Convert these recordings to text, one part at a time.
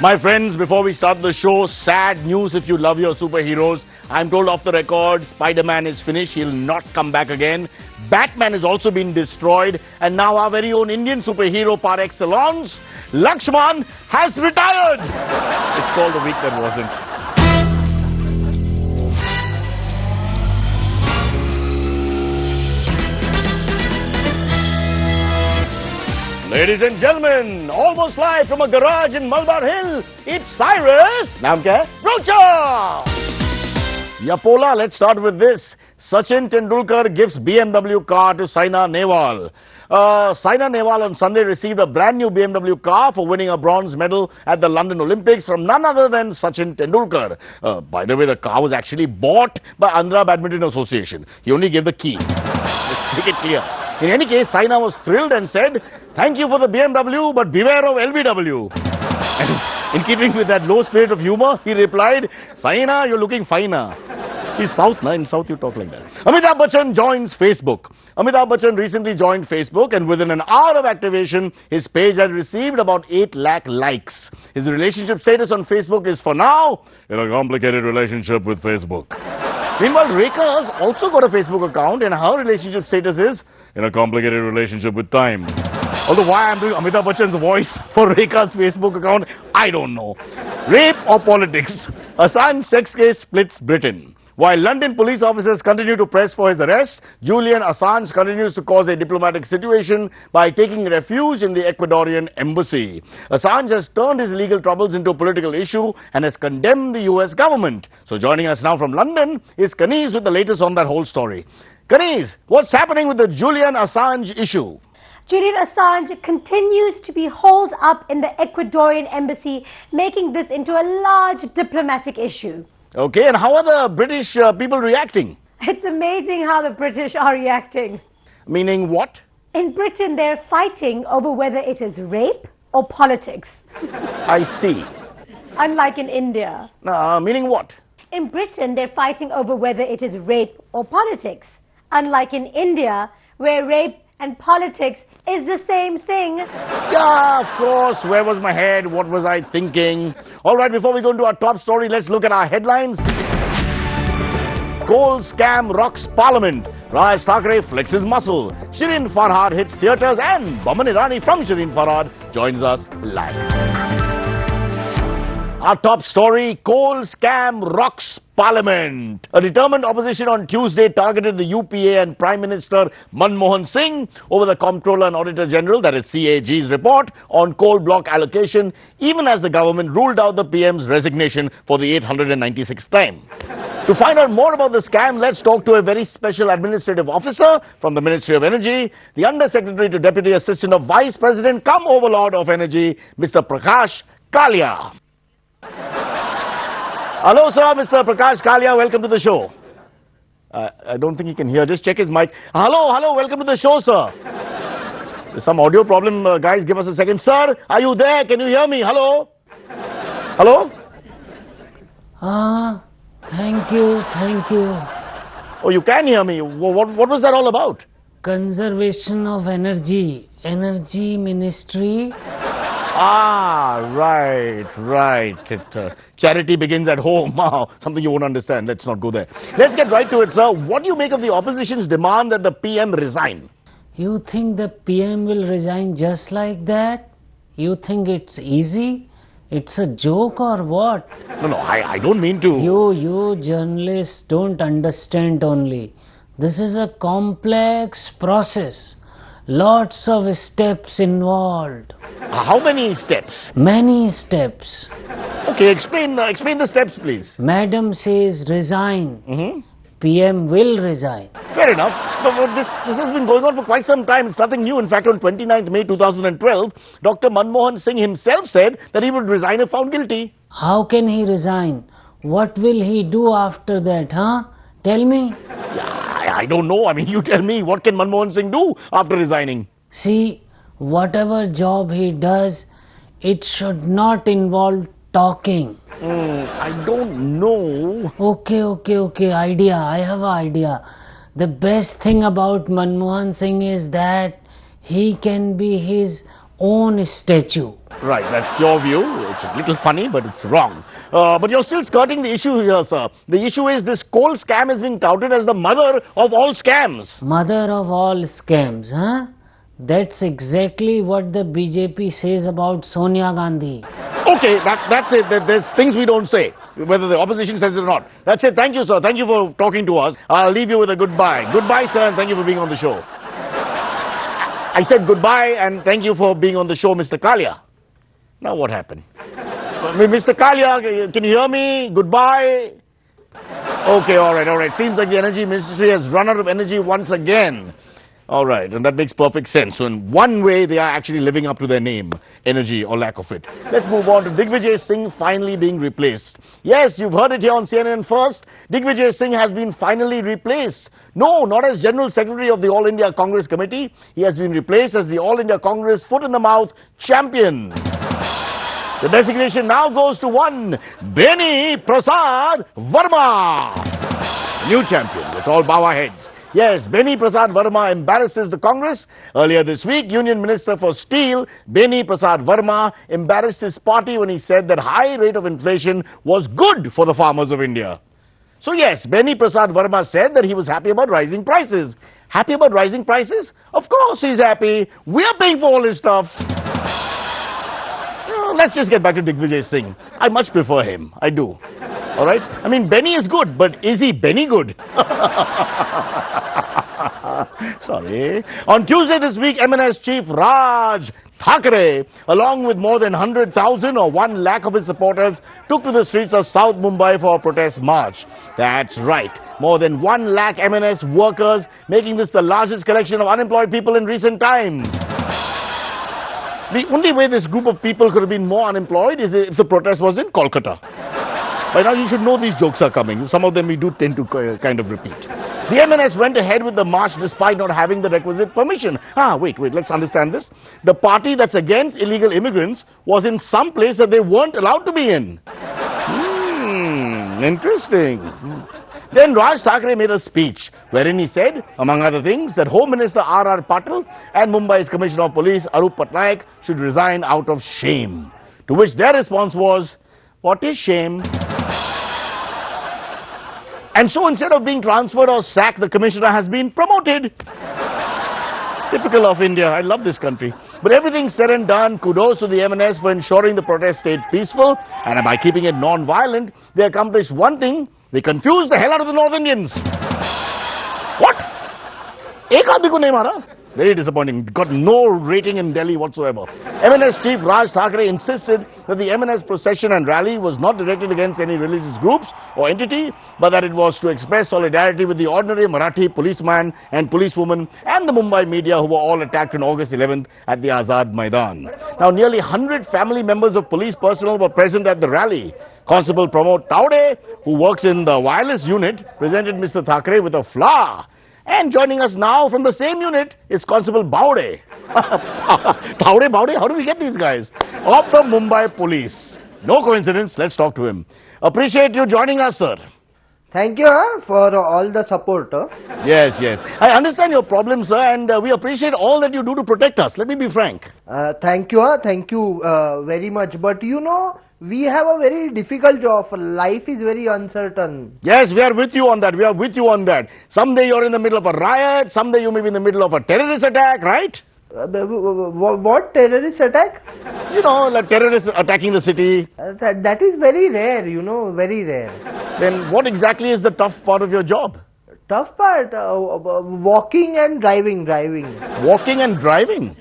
My friends, before we start the show, sad news if you love your superheroes. I'm told off the record, Spider-Man is finished. He'll not come back again. Batman has also been destroyed. And now our very own Indian superhero par excellence, Lakshman, has retired. It's called the week that wasn't. Ladies and gentlemen, almost live from a garage in Malabar Hill, it's Cyrus Broacha. Yapola, let's start with this. Sachin Tendulkar gives BMW car to Saina Nehwal. Saina Nehwal on Sunday received a brand new BMW car for winning a bronze medal at the London Olympics from none other than Sachin Tendulkar. By the way, the car was actually bought by Andhra Badminton Association. He only gave the key. Let's make it clear. In any case, Saina was thrilled and said, "Thank you for the BMW, but beware of LBW." And in keeping with that low spirit of humor, he replied, "Saina, you're looking finer." He's South, na? In South you talk like that. Amitabh Bachchan joins Facebook. Amitabh Bachchan recently joined Facebook, and within an hour of activation, his page had received about 8 lakh likes. His relationship status on Facebook is, for now, in a complicated relationship with Facebook. Meanwhile, Rekha has also got a Facebook account, and her relationship status is in a complicated relationship with time. Although why I'm doing Amitabh Bachchan's voice for Rekha's Facebook account, I don't know. Rape or politics? Assange sex case splits Britain. While London police officers continue to press for his arrest, Julian Assange continues to cause a diplomatic situation by taking refuge in the Ecuadorian embassy. Assange has turned his legal troubles into a political issue and has condemned the US government. So joining us now from London is Kaniz with the latest on that whole story. Kaniz, what's happening with the Julian Assange issue? Julian Assange continues to be holed up in the Ecuadorian embassy, making this into a large diplomatic issue. Okay, and how are the British people reacting? It's amazing how the British are reacting. Meaning what? In Britain, they're fighting over whether it is rape or politics. I see. Unlike in India. Meaning what? In Britain, they're fighting over whether it is rape or politics. Unlike in India, where rape and politics is the same thing. Yeah, of course. Where was my head? What was I thinking? All right, before we go into our top story, let's look at our headlines. Coal scam rocks Parliament. Raj Thackeray flexes muscle. Shirin Farhad hits theatres, and Boman Irani from Shirin Farhad joins us live. Our top story, coal scam rocks Parliament. A determined opposition on Tuesday targeted the UPA and Prime Minister Manmohan Singh over the Comptroller and Auditor General, that is CAG's report on coal block allocation, even as the government ruled out the PM's resignation for the 896th time. To find out more about the scam, let's talk to a very special administrative officer from the Ministry of Energy, the Under Secretary to Deputy Assistant of Vice President cum Overlord of Energy, Mr. Prakash Kalia. Hello, sir. Mr. Prakash Kalia, welcome to the show. I don't think he can hear. Just check his mic. Hello, welcome to the show, sir. There's some audio problem, guys. Give us a second. Sir, are you there? Can you hear me? Hello? Thank you. Oh, you can hear me. What was that all about? Conservation of energy ministry. Right. Charity begins at home. Something you won't understand. Let's not go there. Let's get right to it, sir. What do you make of the opposition's demand that the PM resign? You think the PM will resign just like that? You think it's easy? It's a joke or what? No, I don't mean to. You journalists don't understand only. This is a complex process. Lots of steps involved. How many steps? Many steps. Okay, explain the steps, please. Madam says resign. PM will resign. Fair enough. But this has been going on for quite some time. It's nothing new. In fact, on 29th May 2012, Dr. Manmohan Singh himself said that he would resign if found guilty. How can he resign? What will he do after that, huh? Tell me. I don't know. I mean, you tell me. What can Manmohan Singh do after resigning? See, whatever job he does, it should not involve talking. I don't know. Okay. Idea. I have an idea. The best thing about Manmohan Singh is that he can be his own statue. Right, that's your view. It's a little funny, but it's wrong. But you're still skirting the issue here, sir. The issue is this coal scam is being touted as the mother of all scams. Mother of all scams, huh? That's exactly what the BJP says about Sonia Gandhi. Okay, that's it. There's things we don't say, whether the opposition says it or not. That's it. Thank you, sir. Thank you for talking to us. I'll leave you with a goodbye. Goodbye, sir, and thank you for being on the show. I said goodbye and thank you for being on the show, Mr. Kalia. Now what happened? Mr. Kalia, can you hear me? Goodbye. Okay, all right. Seems like the Energy Ministry has run out of energy once again. All right, and that makes perfect sense. So in one way, they are actually living up to their name, energy or lack of it. Let's move on to Digvijay Singh finally being replaced. Yes, you've heard it here on CNN First. Digvijay Singh has been finally replaced. No, not as General Secretary of the All India Congress Committee. He has been replaced as the All India Congress Foot in the Mouth champion. The designation now goes to one Beni Prasad Verma. New champion. Let's all bow our heads. Yes, Beni Prasad Verma embarrasses the Congress. Earlier this week, Union Minister for Steel, Beni Prasad Verma, embarrassed his party when he said that high rate of inflation was good for the farmers of India. So yes, Beni Prasad Verma said that he was happy about rising prices. Happy about rising prices? Of course he's happy. We're paying for all his stuff. Let's just get back to Digvijay Singh. I much prefer him. I do. All right? I mean, Benny is good, but is he Benny good? Sorry. On Tuesday this week, MNS Chief Raj Thackeray, along with more than 100,000 or 1 lakh of his supporters, took to the streets of South Mumbai for a protest march. That's right. More than 1 lakh MNS workers, making this the largest collection of unemployed people in recent times. The only way this group of people could have been more unemployed is if the protest was in Kolkata. By now you should know these jokes are coming. Some of them we do tend to kind of repeat. The MNS went ahead with the march despite not having the requisite permission. Wait, let's understand this. The party that's against illegal immigrants was in some place that they weren't allowed to be in. Interesting. Then Raj Thackeray made a speech wherein he said, among other things, that Home Minister R.R. Patil and Mumbai's Commissioner of Police Arup Patnaik should resign out of shame. To which their response was, what is shame? And so instead of being transferred or sacked, the commissioner has been promoted. Typical of India. I love this country. But everything said and done, kudos to the MNS for ensuring the protest stayed peaceful, and by keeping it non-violent, they accomplished one thing. They confused the hell out of the North Indians. What? Ek aadmi ko nahi mara? It's very disappointing. Got no rating in Delhi whatsoever. MNS Chief Raj Thackeray insisted that the MNS procession and rally was not directed against any religious groups or entity, but that it was to express solidarity with the ordinary Marathi policeman and policewoman and the Mumbai media who were all attacked on August 11th at the Azad Maidan. Now, nearly 100 family members of police personnel were present at the rally. Constable Pramod Taude, who works in the wireless unit, presented Mr. Thackeray with a flower. And joining us now from the same unit is Constable Baude. Taude, Baude, how do we get these guys? Of the Mumbai Police. No coincidence, let's talk to him. Appreciate you joining us, sir. Thank you for all the support. Yes. I understand your problem, sir, and we appreciate all that you do to protect us. Let me be frank. Thank you very much. But you know, we have a very difficult job. Life is very uncertain. Yes, we are with you on that. Someday you're in the middle of a riot, someday you may be in the middle of a terrorist attack, right? What terrorist attack? You know, like terrorists attacking the city. That is very rare, you know, very rare. Then what exactly is the tough part of your job? Tough part? Walking and driving. Walking and driving?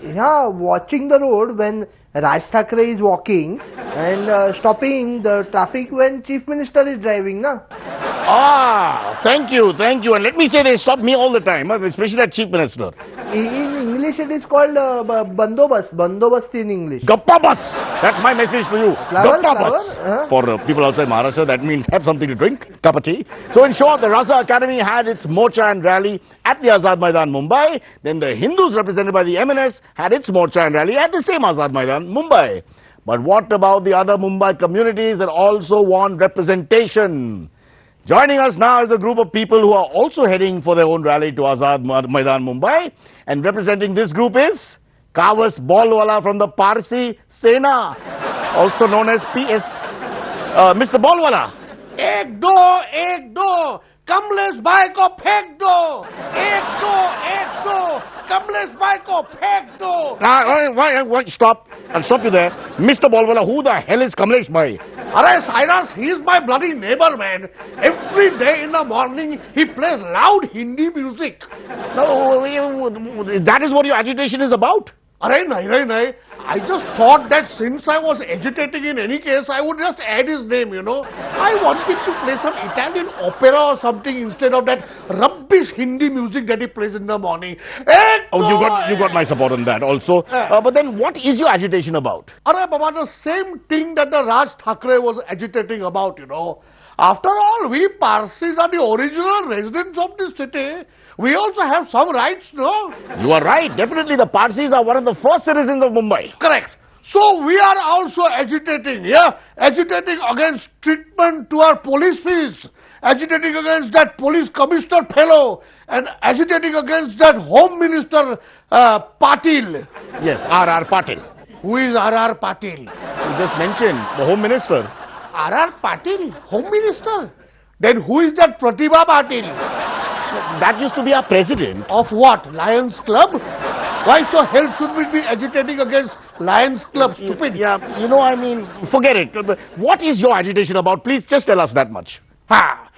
Yeah, watching the road when Raj Thackeray is walking and stopping the traffic when Chief Minister is driving, na? Thank you. And let me say they stop me all the time, especially that Chief Minister. In English it is called bandobast in English. Gappa bus! That's my message to you. Gappa bus. For people outside Maharashtra, that means have something to drink, cup of tea. So in short, the Raza Academy had its Morcha and rally at the Azad Maidan, Mumbai. Then the Hindus represented by the MNS had its Morcha and rally at the same Azad Maidan, Mumbai. But what about the other Mumbai communities that also want representation? Joining us now is a group of people who are also heading for their own rally to Azad Maidan, Mumbai. And representing this group is Kavas Ballwala from the Parsi Sena, also known as PS. Mr. Ballwala. एक दो कमलेश भाई को फेंक दो एक दो कमलेश भाई को फेंक दो Why, stop. I'll stop you there. Mr. Ballwala, who the hell is Kamlesh Bhai? अरे Cyrus, he is my bloody neighbor, man. Every day in the morning he plays loud Hindi music. No, that is what your agitation is about? अरे नहीं. I just thought that since I was agitating in any case, I would just add his name, you know. I wanted to play some Italian opera or something instead of that rubbish Hindi music that he plays in the morning. Oh, you got my support on that also. But then what is your agitation about? Arey Baba, the same thing that the Raj Thackeray was agitating about, you know. After all, we Parsis are the original residents of this city. We also have some rights, no? You are right. Definitely the Parsis are one of the first citizens of Mumbai. Correct. So we are also agitating, agitating against treatment to our police fees, agitating against that police commissioner fellow, and agitating against that home minister Patil. Yes, R.R. Patil. Who is R.R. Patil? You just mentioned the home minister. R.R. Patil, home minister? Then who is that Pratibha Patil? That used to be our president. Of what? Lions Club? Why so hell should we be agitating against Lions Club, stupid? Yeah, you know, I mean, forget it. What is your agitation about? Please just tell us that much.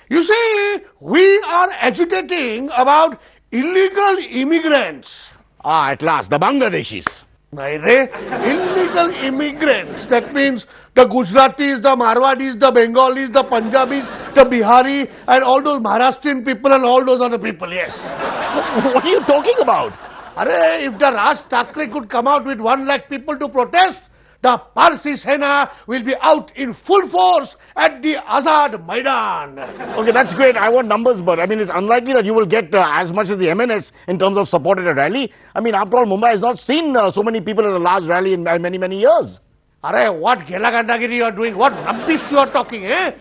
You see, we are agitating about illegal immigrants. At last, the Bangladeshis. Illegal immigrants. That means the Gujaratis, the Marwadis, the Bengalis, the Punjabis, the Bihari, and all those Maharashtrian people and all those other people, yes. What are you talking about? If the Raj Thackeray could come out with 1 lakh people to protest, the Parsi Sena will be out in full force at the Azad Maidan. Okay, that's great. I want numbers, but I mean, it's unlikely that you will get as much as the MNS in terms of support at a rally. I mean, after all, Mumbai has not seen so many people at a large rally in many years. What Gelagandagiri you are doing? What rubbish you are talking, eh?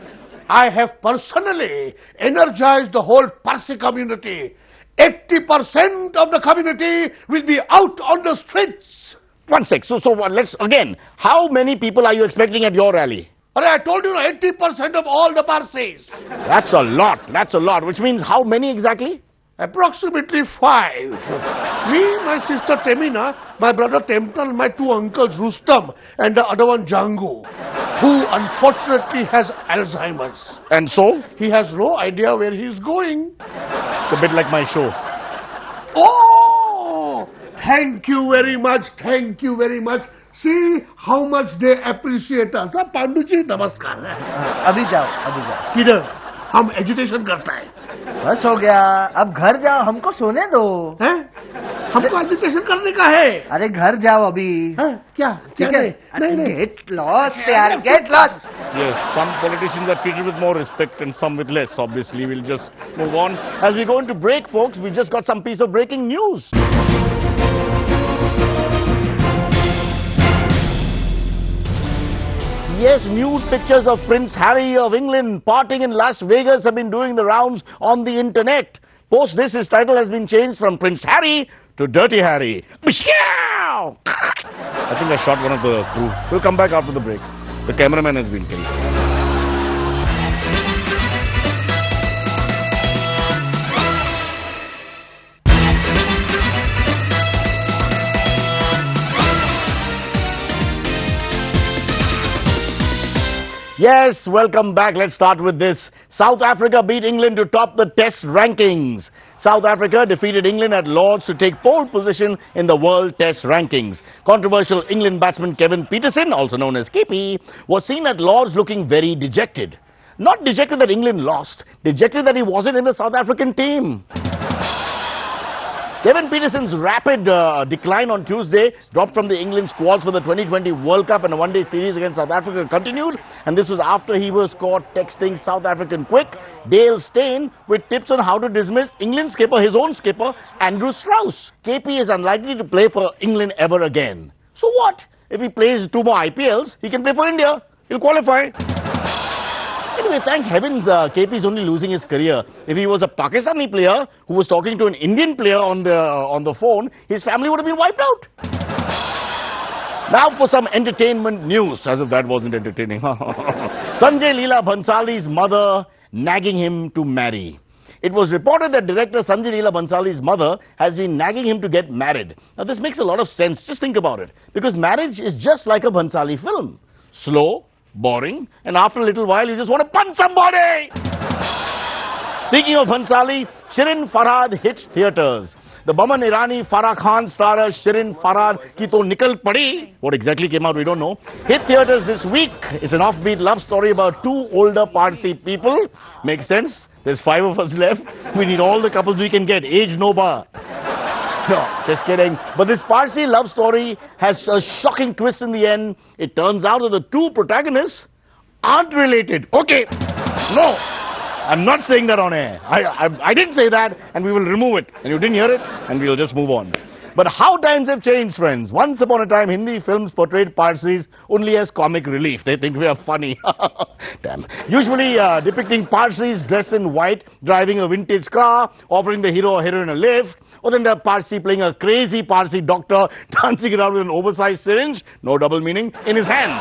I have personally energized the whole Parsi community. 80% of the community will be out on the streets. One sec. So let's again. How many people are you expecting at your rally? I told you 80% of all the Parsis. That's a lot. That's a lot. Which means how many exactly? Approximately 5. Me, my sister Temina, my brother Temtal, my 2 uncles Rustam, and the other one Jangu, who unfortunately has Alzheimer's. And so? He has no idea where he is going. It's a bit like my show. Oh! Thank you very much. Thank you very much. See how much they appreciate us. Panduji, namaskar. अभी जाओ किधर? हम agitation करता है. बस हो गया, अब घर जाओ, हमको सोने दो. हैं? हमको एजुटेशन करने का है. अरे घर जाओ अभी. क्या? नहीं. Get lost यार, get lost. Yes, some politicians are treated with more respect and some with less. Obviously, we'll just move on. As we go into break, folks, we just got some piece of breaking news. Yes, nude pictures of Prince Harry of England partying in Las Vegas have been doing the rounds on the internet. Post this, his title has been changed from Prince Harry to Dirty Harry. I think I shot one of the crew. We'll come back after the break. The cameraman has been killed. Yes, welcome back. Let's start with this. South Africa beat England to top the Test rankings. South Africa defeated England at Lord's to take pole position in the World Test rankings. Controversial England batsman Kevin Pietersen, also known as KP, was seen at Lord's looking very dejected. Not dejected that England lost, dejected that he wasn't in the South African team. Kevin Pietersen's rapid decline on Tuesday dropped from the England squads for the 2020 World Cup, and a one-day series against South Africa continued. And this was after he was caught texting South African quick Dale Steyn with tips on how to dismiss England skipper, his own skipper, Andrew Strauss. KP is unlikely to play for England ever again. So what? If he plays 2 more IPLs, he can play for India. He'll qualify. Anyway, thank heavens KP is only losing his career. If he was a Pakistani player who was talking to an Indian player on the phone, his family would have been wiped out. Now for some entertainment news, as if that wasn't entertaining. Sanjay Leela Bhansali's mother nagging him to marry. It was reported that director Sanjay Leela Bhansali's mother has been nagging him to get married. Now this makes a lot of sense, just think about it. Because marriage is just like a Bhansali film. Slow, boring, and after a little while you just want to punch somebody! Speaking of Bhansali, Shirin Farhad hits theatres. The Boman Irani Farah Khan starrer Shirin Farhad ki to nikal padi. What exactly came out we don't know. Hit theatres this week. It's an offbeat love story about two older Parsi people. Makes sense. There's 5 of us left. We need all the couples we can get. Age no bar. No, just kidding. But this Parsi love story has a shocking twist in the end. It turns out that the two protagonists aren't related. Okay. No. I'm not saying that on air. I didn't say that, and we will remove it. And you didn't hear it, and we'll just move on. But how times have changed, friends. Once upon a time, Hindi films portrayed Parsis only as comic relief. They think we are funny. Damn. Usually depicting Parsis dressed in white, driving a vintage car, offering the hero or heroine a lift, or then the Parsi playing a crazy Parsi doctor, dancing around with an oversized syringe, no double meaning, in his hand.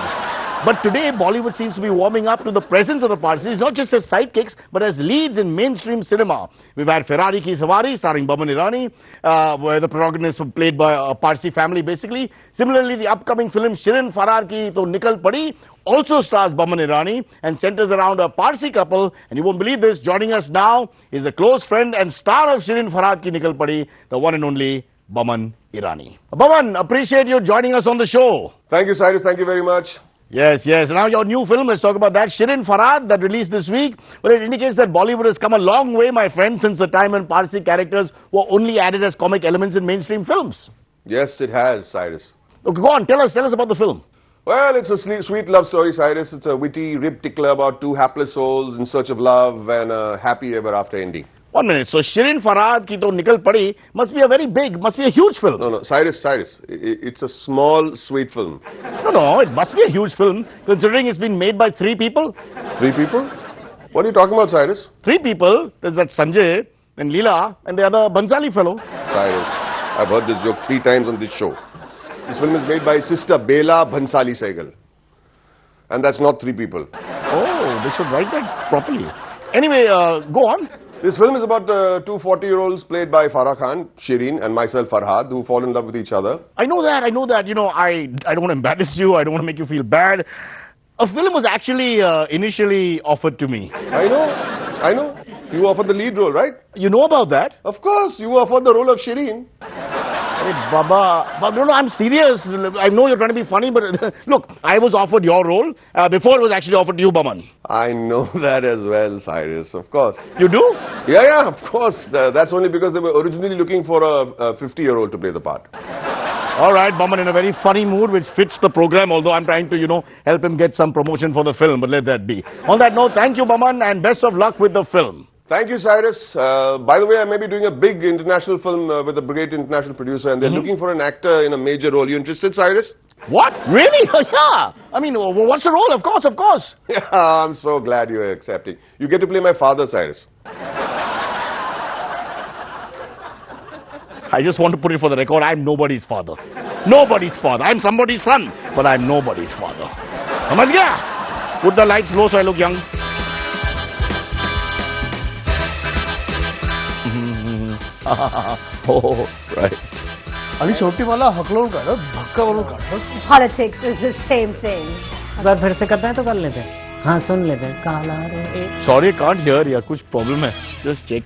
But today, Bollywood seems to be warming up to the presence of the Parsis, not just as sidekicks, but as leads in mainstream cinema. We've had Ferrari Ki Sawari, starring Boman Irani, where the protagonists were played by a Parsi family, basically. Similarly, the upcoming film Shirin Farhad Ki to Nikal Padi also stars Boman Irani and centers around a Parsi couple. And you won't believe this, joining us now is a close friend and star of Shirin Farhad Ki Nikal Padi, the one and only Boman Irani. Boman, appreciate you joining us on the show. Thank you, Cyrus. Thank you very much. Yes, yes. Now your new film, let's talk about that. Shirin Farhad, that released this week. Well, it indicates that Bollywood has come a long way, my friend, since the time when Parsi characters were only added as comic elements in mainstream films. Yes, it has, Cyrus. Okay, go on. Tell us about the film. Well, it's a sweet love story, Cyrus. It's a witty rib tickler about two hapless souls in search of love and a happy ever after ending. 1 minute. So Shirin Farhad Ki to Nikal Padi must be a huge film. No, Cyrus. It's a small, sweet film. No, it must be a huge film, considering it's been made by 3 people. 3 people? What are you talking about, Cyrus? 3 people. There's that Sanjay, then Leela, and the other Bhansali fellow. Cyrus, I've heard this joke 3 times on this show. This film is made by sister Bela Bhansali Sehgal. And that's not 3 people. Oh, they should write that properly. Anyway, go on. This film is about 2 40-year-olds played by Farah Khan, Shirin, and myself, Farhad, who fall in love with each other. I know that. You know, I don't want to embarrass you. I don't want to make you feel bad. A film was actually initially offered to me. I know. You offered the lead role, right? You know about that? Of course, you offered the role of Shirin. Hey, Baba, no, I'm serious. I know you're trying to be funny, but look, I was offered your role before it was actually offered to you, Boman. I know that as well, Cyrus, of course. You do? Yeah, of course. That's only because they were originally looking for a 50-year-old to play the part. All right, Boman in a very funny mood, which fits the program, although I'm trying to, help him get some promotion for the film, but let that be. On that note, thank you, Boman, and best of luck with the film. Thank you, Cyrus. By the way, I may be doing a big international film with a great international producer, and they're looking for an actor in a major role. You interested, Cyrus? What? Really? Yeah. I mean, what's the role? Of course. Yeah, I'm so glad you're accepting. You get to play my father, Cyrus. I just want to put it for the record, I'm nobody's father. Nobody's father. I'm somebody's son, but I'm nobody's father. Samajh gaya? Put the lights low so I look young. Oh, right. आणि शेवटी मला हकलवून काढ, धक्का मारून काढ. Politics is the same thing. एक बार फिर से करते हैं तो कर लेते हैं. हाँ, सुन लेते हैं. काला रे. Sorry, can't hear. या कुछ प्रॉब्लम है. Just check.